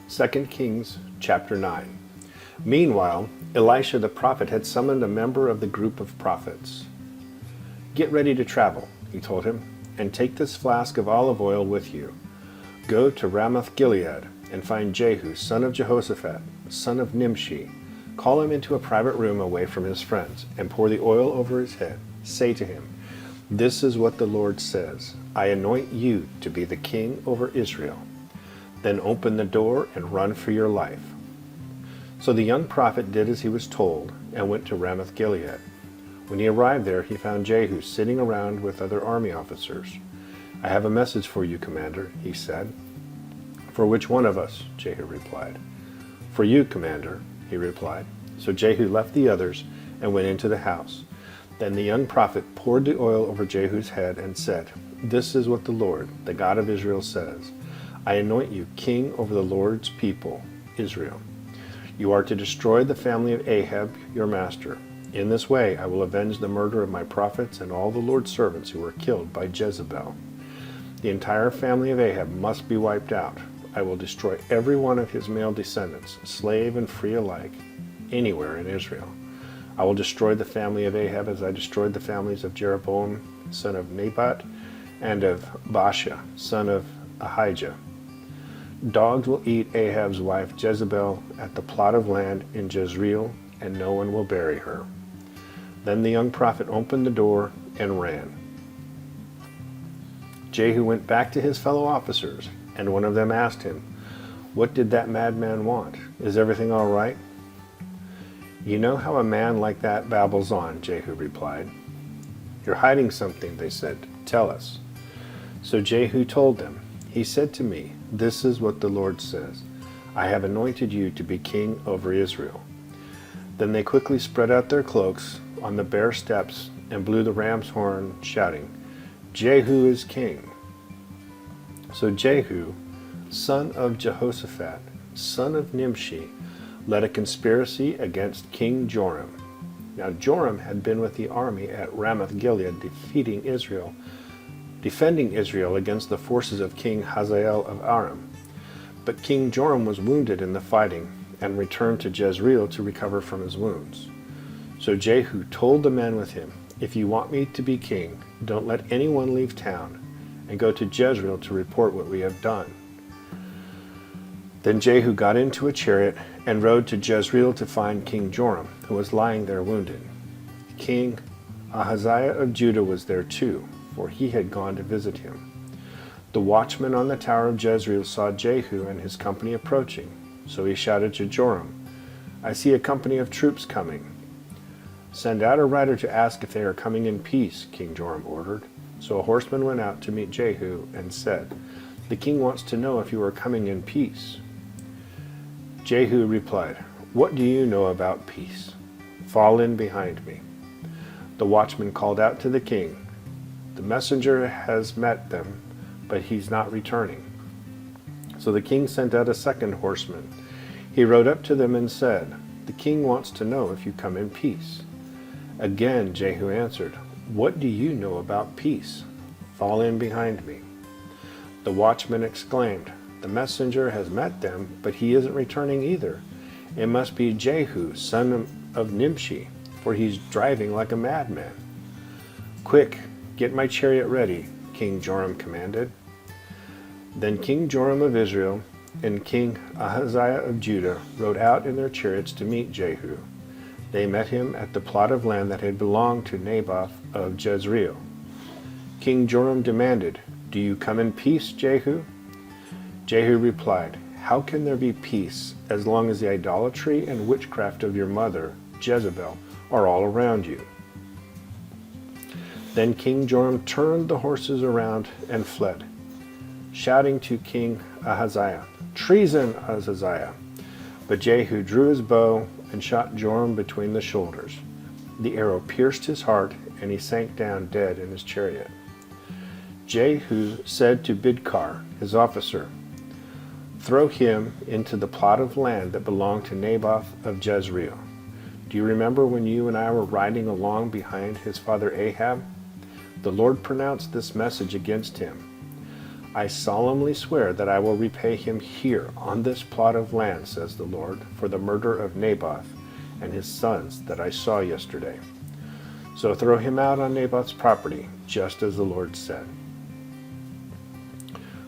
2 Kings chapter 9. Meanwhile, Elisha the prophet had summoned a member of the group of prophets. "Get ready to travel," he told him, "and take this flask of olive oil with you. Go to Ramoth-Gilead and find Jehu, son of Jehoshaphat, son of Nimshi. Call him into a private room away from his friends, and pour the oil over his head. Say to him, 'This is what the Lord says. I anoint you to be the king over Israel.' Then open the door and run for your life." So the young prophet did as he was told and went to Ramoth-Gilead. When he arrived there, he found Jehu sitting around with other army officers. "I have a message for you, commander," he said. "For which one of us?" Jehu replied. "For you, commander," he replied. So Jehu left the others and went into the house. Then the young prophet poured the oil over Jehu's head and said, "This is what the Lord, the God of Israel, says. I anoint you king over the Lord's people, Israel. You are to destroy the family of Ahab, your master. In this way I will avenge the murder of my prophets and all the Lord's servants who were killed by Jezebel. The entire family of Ahab must be wiped out. I will destroy every one of his male descendants, slave and free alike, anywhere in Israel. I will destroy the family of Ahab as I destroyed the families of Jeroboam, son of Nebat, and of Baasha, son of Ahijah. Dogs will eat Ahab's wife Jezebel at the plot of land in Jezreel, and no one will bury her." Then the young prophet opened the door and ran. Jehu went back to his fellow officers, and one of them asked him, "What did that madman want? Is everything all right?" "You know how a man like that babbles on," Jehu replied. "You're hiding something," they said. "Tell us." So Jehu told them. He said to me, "This is what the Lord says. I have anointed you to be king over Israel." Then they quickly spread out their cloaks on the bare steps and blew the ram's horn, shouting, "Jehu is king." So Jehu, son of Jehoshaphat, son of Nimshi, led a conspiracy against King Joram. Now Joram had been with the army at Ramoth-Gilead defending Israel against the forces of King Hazael of Aram. But King Joram was wounded in the fighting and returned to Jezreel to recover from his wounds. So Jehu told the men with him, "If you want me to be king, don't let anyone leave town, and go to Jezreel to report what we have done." Then Jehu got into a chariot and rode to Jezreel to find King Joram, who was lying there wounded. King Ahaziah of Judah was there too, for he had gone to visit him. The watchman on the tower of Jezreel saw Jehu and his company approaching, so he shouted to Joram, "I see a company of troops coming." "Send out a rider to ask if they are coming in peace," King Joram ordered. So a horseman went out to meet Jehu and said, "The king wants to know if you are coming in peace." Jehu replied, "What do you know about peace? Fall in behind me." The watchman called out to the king, "The messenger has met them, but he's not returning." So the king sent out a second horseman. He rode up to them and said, "The king wants to know if you come in peace." Again Jehu answered, "What do you know about peace? Fall in behind me." The watchman exclaimed, "The messenger has met them, but he isn't returning either. It must be Jehu, son of Nimshi, for he's driving like a madman." "Quick, get my chariot ready," King Joram commanded. Then King Joram of Israel and King Ahaziah of Judah rode out in their chariots to meet Jehu. They met him at the plot of land that had belonged to Naboth of Jezreel. King Joram demanded, "Do you come in peace, Jehu?" Jehu replied, "How can there be peace as long as the idolatry and witchcraft of your mother, Jezebel, are all around you?" Then King Joram turned the horses around and fled, shouting to King Ahaziah, "Treason, Ahaziah!" But Jehu drew his bow and shot Joram between the shoulders. The arrow pierced his heart, and he sank down dead in his chariot. Jehu said to Bidkar, his officer, "Throw him into the plot of land that belonged to Naboth of Jezreel. Do you remember when you and I were riding along behind his father Ahab? The Lord pronounced this message against him. I solemnly swear that I will repay him here on this plot of land, says the Lord, for the murder of Naboth and his sons that I saw yesterday. So throw him out on Naboth's property, just as the Lord said."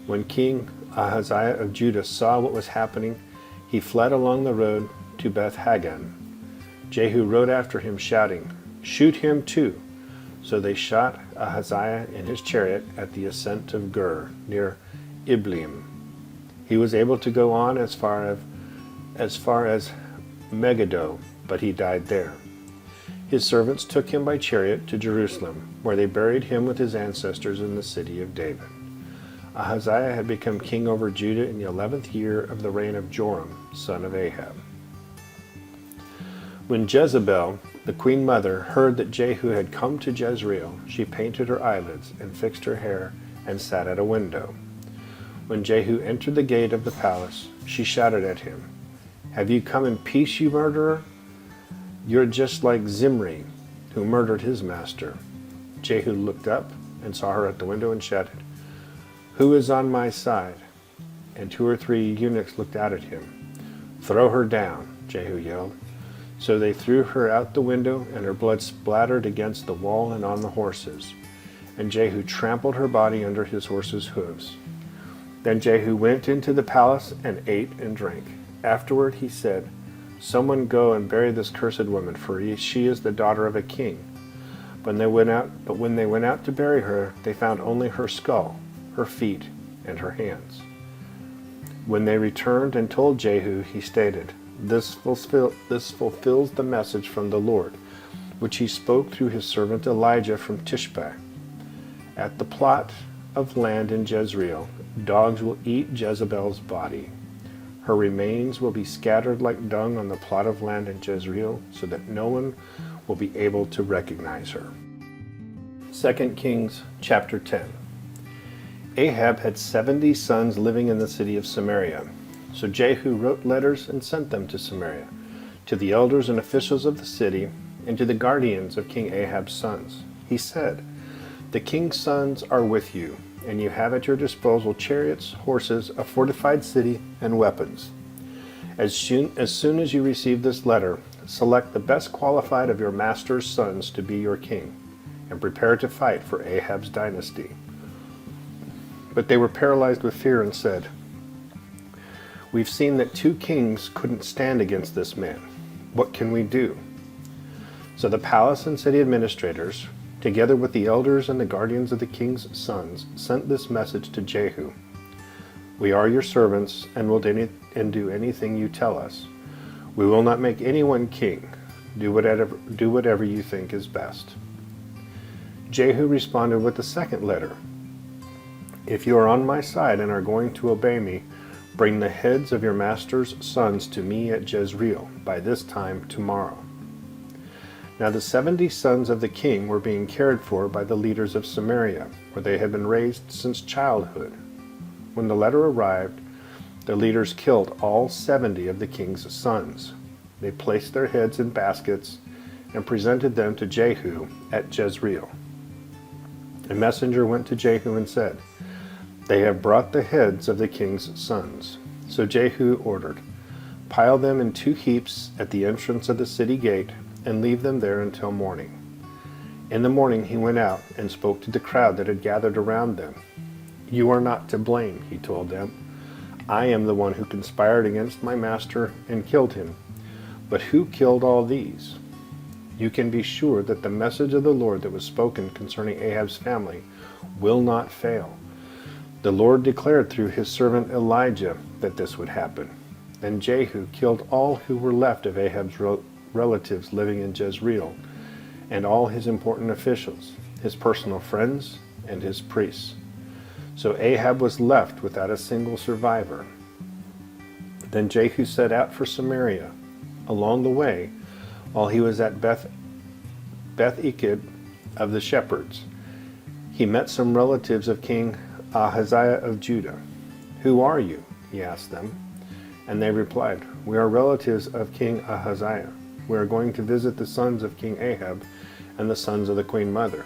When King Ahaziah of Judah saw what was happening, he fled along the road to Beth-Haggan. Jehu rode after him, shouting, "Shoot him too!" So they shot Ahaziah in his chariot at the ascent of Gur, near Ibleam. He was able to go on as far as Megiddo, but he died there. His servants took him by chariot to Jerusalem, where they buried him with his ancestors in the city of David. Ahaziah had become king over Judah in the 11th year of the reign of Joram, son of Ahab. When Jezebel, the queen mother, heard that Jehu had come to Jezreel, she painted her eyelids and fixed her hair and sat at a window. When Jehu entered the gate of the palace, she shouted at him, "Have you come in peace, you murderer? You're just like Zimri, who murdered his master." Jehu looked up and saw her at the window and shouted, "Who is on my side?" And 2 or 3 eunuchs looked out at him. "Throw her down," Jehu yelled. So they threw her out the window, and her blood splattered against the wall and on the horses. And Jehu trampled her body under his horses' hooves. Then Jehu went into the palace and ate and drank. Afterward he said, "Someone go and bury this cursed woman, for she is the daughter of a king." But when they went out to bury her, they found only her skull, her feet, and her hands. When they returned and told Jehu, he stated, This fulfills the message from the Lord, which he spoke through his servant Elijah from Tishbe. At the plot of land in Jezreel, dogs will eat Jezebel's body. Her remains will be scattered like dung on the plot of land in Jezreel, so that no one will be able to recognize her. 2 Kings chapter 10. Ahab had 70 sons living in the city of Samaria. So Jehu wrote letters and sent them to Samaria, to the elders and officials of the city, and to the guardians of King Ahab's sons. He said, "The king's sons are with you, and you have at your disposal chariots, horses, a fortified city, and weapons. As soon as you receive this letter, select the best qualified of your master's sons to be your king, and prepare to fight for Ahab's dynasty." But they were paralyzed with fear and said, "We've seen that 2 kings couldn't stand against this man. What can we do?" So the palace and city administrators, together with the elders and the guardians of the king's sons, sent this message to Jehu. "We are your servants and will do anything you tell us. We will not make anyone king. Do whatever you think is best." Jehu responded with the second letter. "If you are on my side and are going to obey me, bring the heads of your master's sons to me at Jezreel by this time tomorrow." Now the 70 sons of the king were being cared for by the leaders of Samaria, where they had been raised since childhood. When the letter arrived, the leaders killed all 70 of the king's sons. They placed their heads in baskets and presented them to Jehu at Jezreel. A messenger went to Jehu and said, "They have brought the heads of the king's sons." So Jehu ordered, "Pile them in 2 heaps at the entrance of the city gate, and leave them there until morning." In the morning he went out and spoke to the crowd that had gathered around them. "You are not to blame," he told them. "I am the one who conspired against my master and killed him. But who killed all these? You can be sure that the message of the Lord that was spoken concerning Ahab's family will not fail. The Lord declared through his servant Elijah that this would happen." Then Jehu killed all who were left of Ahab's relatives living in Jezreel, and all his important officials, his personal friends, and his priests. So Ahab was left without a single survivor. Then Jehu set out for Samaria. Along the way, while he was at Beth-Eked of the shepherds, he met some relatives of King Ahaziah of Judah. "Who are you?" he asked them. And they replied, "We are relatives of King Ahaziah. We are going to visit the sons of King Ahab and the sons of the queen mother."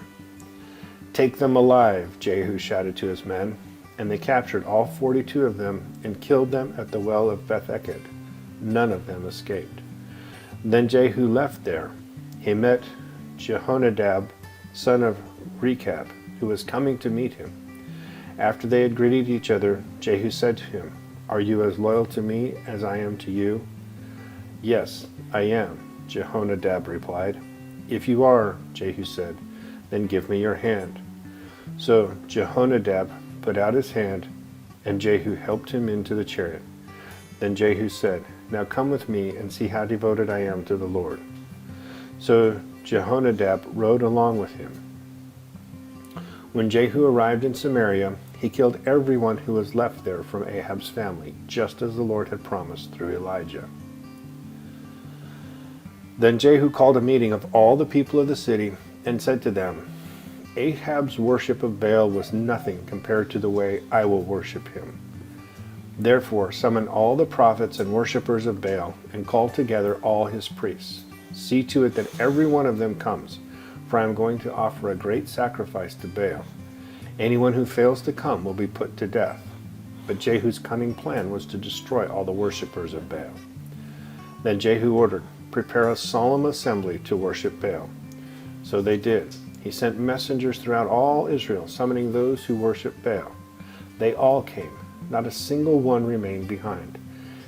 "Take them alive," Jehu shouted to his men, And they captured all 42 of them and killed them at the well of Beth-eked. None of them escaped. Then Jehu left there. He met Jehonadab, son of Rechab, who was coming to meet him. After they had greeted each other, Jehu said to him, "Are you as loyal to me as I am to you?" "Yes, I am," Jehonadab replied. "If you are," Jehu said, "then give me your hand." So Jehonadab put out his hand, and Jehu helped him into the chariot. Then Jehu said, "Now come with me and see how devoted I am to the Lord." So Jehonadab rode along with him. When Jehu arrived in Samaria, he killed everyone who was left there from Ahab's family, just as the Lord had promised through Elijah. Then Jehu called a meeting of all the people of the city and said to them, "Ahab's worship of Baal was nothing compared to the way I will worship him. Therefore summon all the prophets and worshippers of Baal and call together all his priests. See to it that every one of them comes, for I am going to offer a great sacrifice to Baal. Anyone who fails to come will be put to death." But Jehu's cunning plan was to destroy all the worshippers of Baal. Then Jehu ordered, "Prepare a solemn assembly to worship Baal." So they did. He sent messengers throughout all Israel, summoning those who worship Baal. They all came. Not a single one remained behind.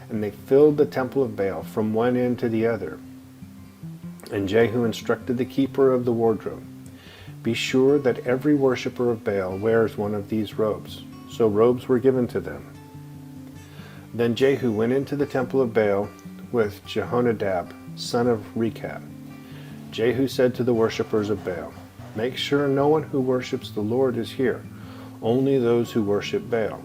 And they filled the temple of Baal from one end to the other. And Jehu instructed the keeper of the wardrobe, "Be sure that every worshipper of Baal wears one of these robes." So robes were given to them. Then Jehu went into the temple of Baal with Jehonadab, son of Rechab. Jehu said to the worshippers of Baal, "Make sure no one who worships the Lord is here, only those who worship Baal."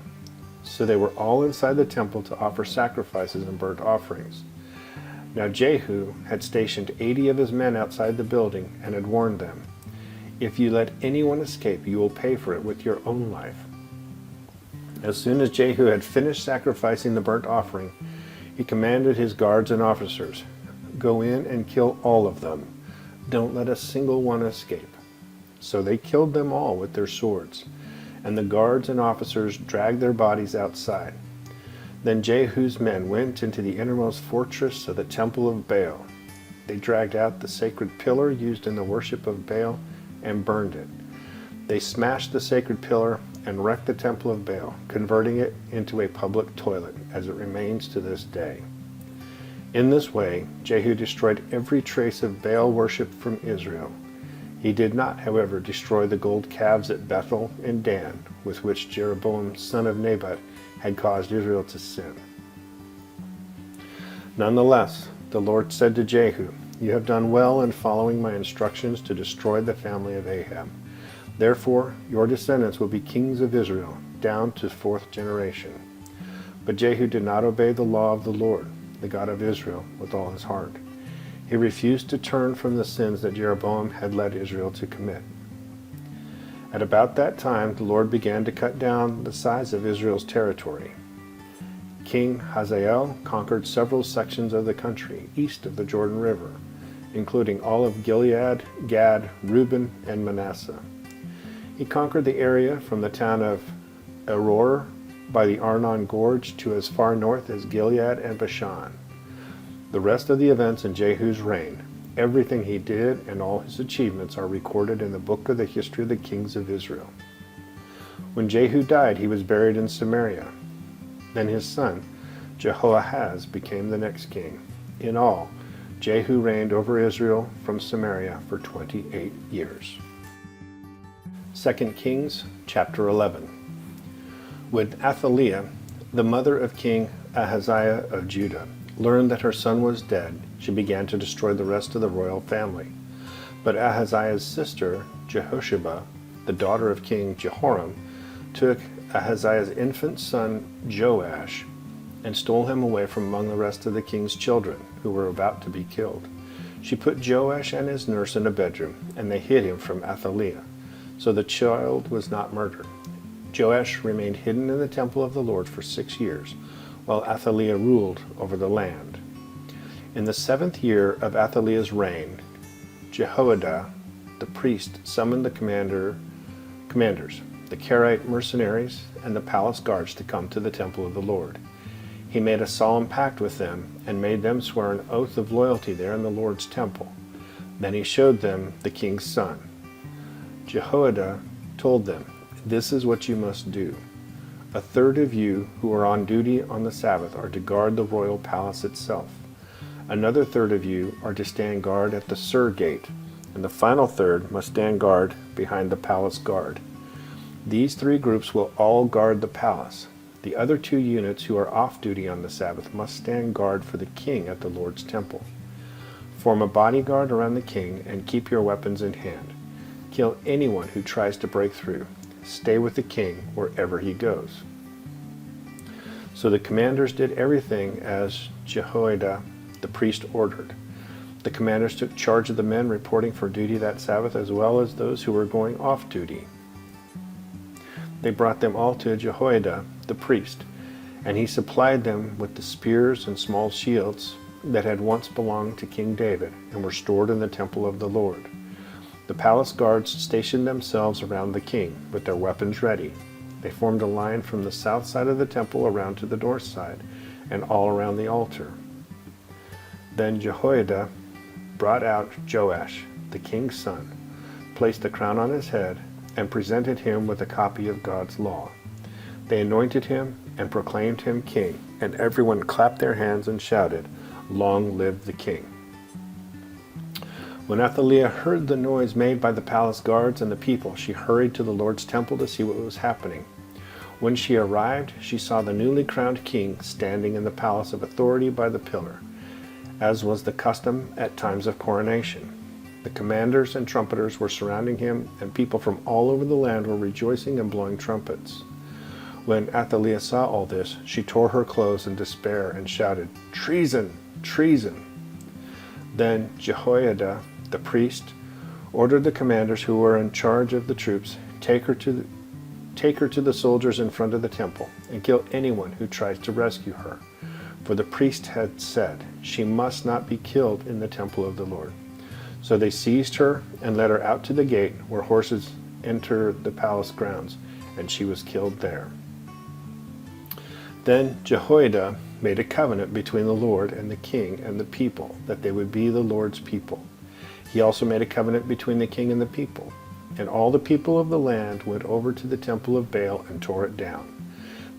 So they were all inside the temple to offer sacrifices and burnt offerings. Now Jehu had stationed 80 of his men outside the building and had warned them, "If you let anyone escape, you will pay for it with your own life." As soon as Jehu had finished sacrificing the burnt offering, he commanded his guards and officers, "Go in and kill all of them. Don't let a single one escape." So they killed them all with their swords, and the guards and officers dragged their bodies outside. Then Jehu's men went into the innermost fortress of the temple of Baal. They dragged out the sacred pillar used in the worship of Baal and burned it. They smashed the sacred pillar and wrecked the temple of Baal, converting it into a public toilet, as it remains to this day. In this way, Jehu destroyed every trace of Baal worship from Israel. He did not, however, destroy the gold calves at Bethel and Dan, with which Jeroboam, son of Nebat, had caused Israel to sin. Nonetheless, the Lord said to Jehu, "You have done well in following my instructions to destroy the family of Ahab. Therefore, your descendants will be kings of Israel, down to 4th generation." But Jehu did not obey the law of the Lord, the God of Israel, with all his heart. He refused to turn from the sins that Jeroboam had led Israel to commit. At about that time, the Lord began to cut down the size of Israel's territory. King Hazael conquered several sections of the country east of the Jordan River, including all of Gilead, Gad, Reuben, and Manasseh. He conquered the area from the town of Aroer by the Arnon Gorge to as far north as Gilead and Bashan. The rest of the events in Jehu's reign, everything he did and all his achievements, are recorded in the book of the history of the kings of Israel. When Jehu died, he was buried in Samaria. Then his son, Jehoahaz, became the next king. In all, Jehu reigned over Israel from Samaria for 28 years. 2 Kings chapter 11. When Athaliah, the mother of King Ahaziah of Judah, learned that her son was dead, she began to destroy the rest of the royal family. But Ahaziah's sister, Jehosheba, the daughter of King Jehoram, took Ahaziah's infant son Joash and stole him away from among the rest of the king's children, who were about to be killed. She put Joash and his nurse in a bedroom, and they hid him from Athaliah, so the child was not murdered. Joash remained hidden in the temple of the Lord for 6 years, while Athaliah ruled over the land. In the 7th year of Athaliah's reign, Jehoiada, the priest, summoned the commanders. the Karaite mercenaries, and the palace guards to come to the temple of the Lord. He made a solemn pact with them and made them swear an oath of loyalty there in the Lord's temple. Then he showed them the king's son. Jehoiada told them, "This is what you must do. A third of you who are on duty on the Sabbath are to guard the royal palace itself. Another third of you are to stand guard at the Sur gate, and the final third must stand guard behind the palace guard. These three groups will all guard the palace. The other 2 units who are off duty on the Sabbath must stand guard for the king at the Lord's temple. Form a bodyguard around the king and keep your weapons in hand. Kill anyone who tries to break through. Stay with the king wherever he goes." So the commanders did everything as Jehoiada the priest ordered. The commanders took charge of the men reporting for duty that Sabbath as well as those who were going off duty. They brought them all to Jehoiada the priest, and he supplied them with the spears and small shields that had once belonged to King David and were stored in the temple of the Lord. The palace guards stationed themselves around the king with their weapons ready. They formed a line from the south side of the temple around to the north side and all around the altar. Then Jehoiada brought out Joash, the king's son, placed a crown on his head, and presented him with a copy of God's law. They anointed him and proclaimed him king, and everyone clapped their hands and shouted, "Long live the king." When Athaliah heard the noise made by the palace guards and the people, she hurried to the Lord's temple to see what was happening. When she arrived, she saw the newly crowned king standing in the palace of authority by the pillar, as was the custom at times of coronation. The commanders and trumpeters were surrounding him, and people from all over the land were rejoicing and blowing trumpets. When Athaliah saw all this, she tore her clothes in despair and shouted, "Treason! Treason!" Then Jehoiada, the priest, ordered the commanders who were in charge of the troops, take her to the soldiers in front of the temple, and kill anyone who tries to rescue her. For the priest had said, she must not be killed in the temple of the Lord. So they seized her and led her out to the gate where horses enter the palace grounds, and she was killed there. Then Jehoiada made a covenant between the Lord and the king and the people, that they would be the Lord's people. He also made a covenant between the king and the people. And all the people of the land went over to the temple of Baal and tore it down.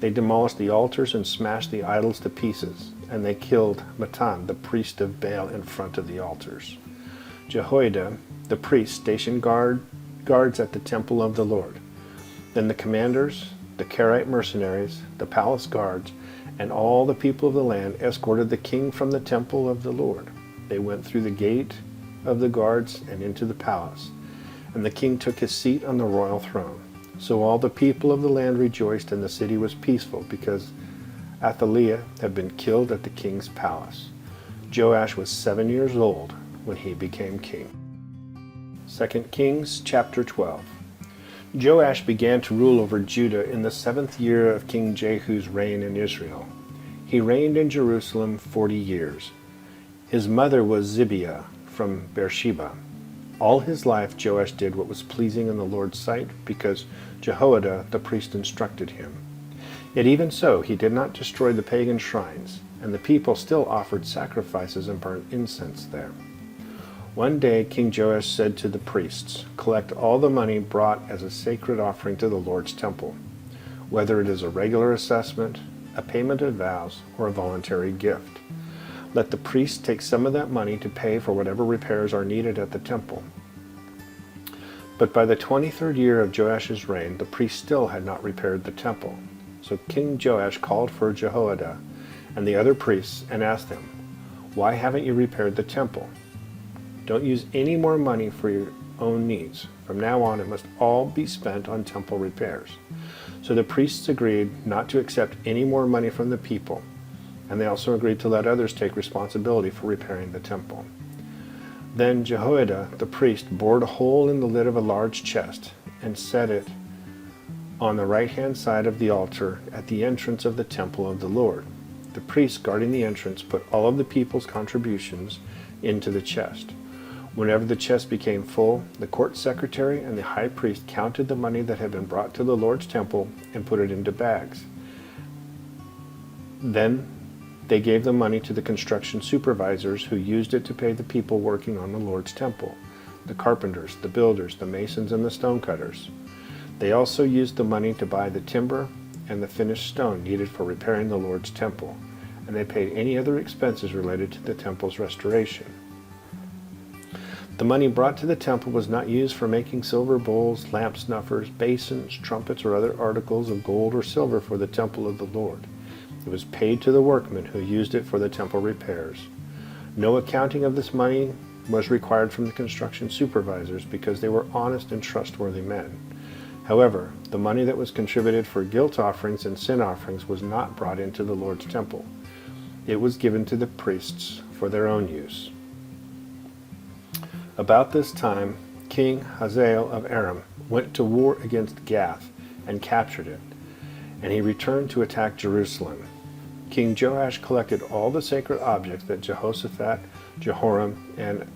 They demolished the altars and smashed the idols to pieces, and they killed Mattan, the priest of Baal, in front of the altars. Jehoiada, the priest, stationed guards at the temple of the Lord. Then the commanders, the Karaite mercenaries, the palace guards, and all the people of the land escorted the king from the temple of the Lord. They went through the gate of the guards and into the palace, and the king took his seat on the royal throne. So all the people of the land rejoiced, and the city was peaceful, because Athaliah had been killed at the king's palace. Joash was 7 years old when he became king. 2 Kings chapter 12. Joash began to rule over Judah in the 7th year of King Jehu's reign in Israel. He reigned in Jerusalem 40 years. His mother was Zibiah from Beersheba. All his life Joash did what was pleasing in the Lord's sight, because Jehoiada the priest instructed him. Yet even so he did not destroy the pagan shrines, and the people still offered sacrifices and burned incense there. One day King Joash said to the priests, "Collect all the money brought as a sacred offering to the Lord's temple, whether it is a regular assessment, a payment of vows, or a voluntary gift. Let the priests take some of that money to pay for whatever repairs are needed at the temple." But by the 23rd year of Joash's reign, the priests still had not repaired the temple. So King Joash called for Jehoiada and the other priests and asked them, "Why haven't you repaired the temple? Don't use any more money for your own needs. From now on, it must all be spent on temple repairs." So the priests agreed not to accept any more money from the people, and they also agreed to let others take responsibility for repairing the temple. Then Jehoiada the priest bored a hole in the lid of a large chest and set it on the right-hand side of the altar at the entrance of the temple of the Lord. The priests guarding the entrance put all of the people's contributions into the chest. Whenever the chest became full, the court secretary and the high priest counted the money that had been brought to the Lord's temple and put it into bags. Then they gave the money to the construction supervisors, who used it to pay the people working on the Lord's temple, the carpenters, the builders, the masons, and the stonecutters. They also used the money to buy the timber and the finished stone needed for repairing the Lord's temple, and they paid any other expenses related to the temple's restoration. The money brought to the temple was not used for making silver bowls, lamp snuffers, basins, trumpets, or other articles of gold or silver for the temple of the Lord. It was paid to the workmen who used it for the temple repairs. No accounting of this money was required from the construction supervisors because they were honest and trustworthy men. However, the money that was contributed for guilt offerings and sin offerings was not brought into the Lord's temple. It was given to the priests for their own use. About this time, King Hazael of Aram went to war against Gath and captured it, and he returned to attack Jerusalem. King Joash collected all the sacred objects that Jehoshaphat, Jehoram, and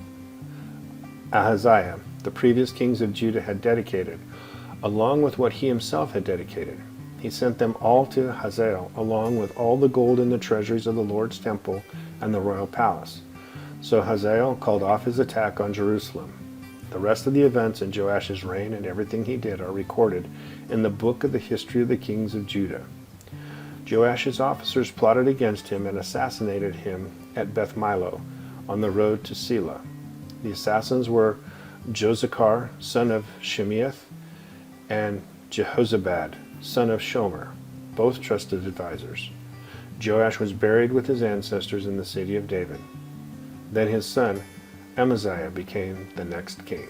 Ahaziah, the previous kings of Judah, had dedicated, along with what he himself had dedicated. He sent them all to Hazael, along with all the gold in the treasuries of the Lord's temple and the royal palace. So Hazael called off his attack on Jerusalem. The rest of the events in Joash's reign and everything he did are recorded in the book of the history of the kings of Judah. Joash's officers plotted against him and assassinated him at Beth Milo on the road to Selah. The assassins were Jozachar, son of Shimeath, and Jehozabad, son of Shomer, both trusted advisors. Joash was buried with his ancestors in the city of David. Then his son Amaziah became the next king.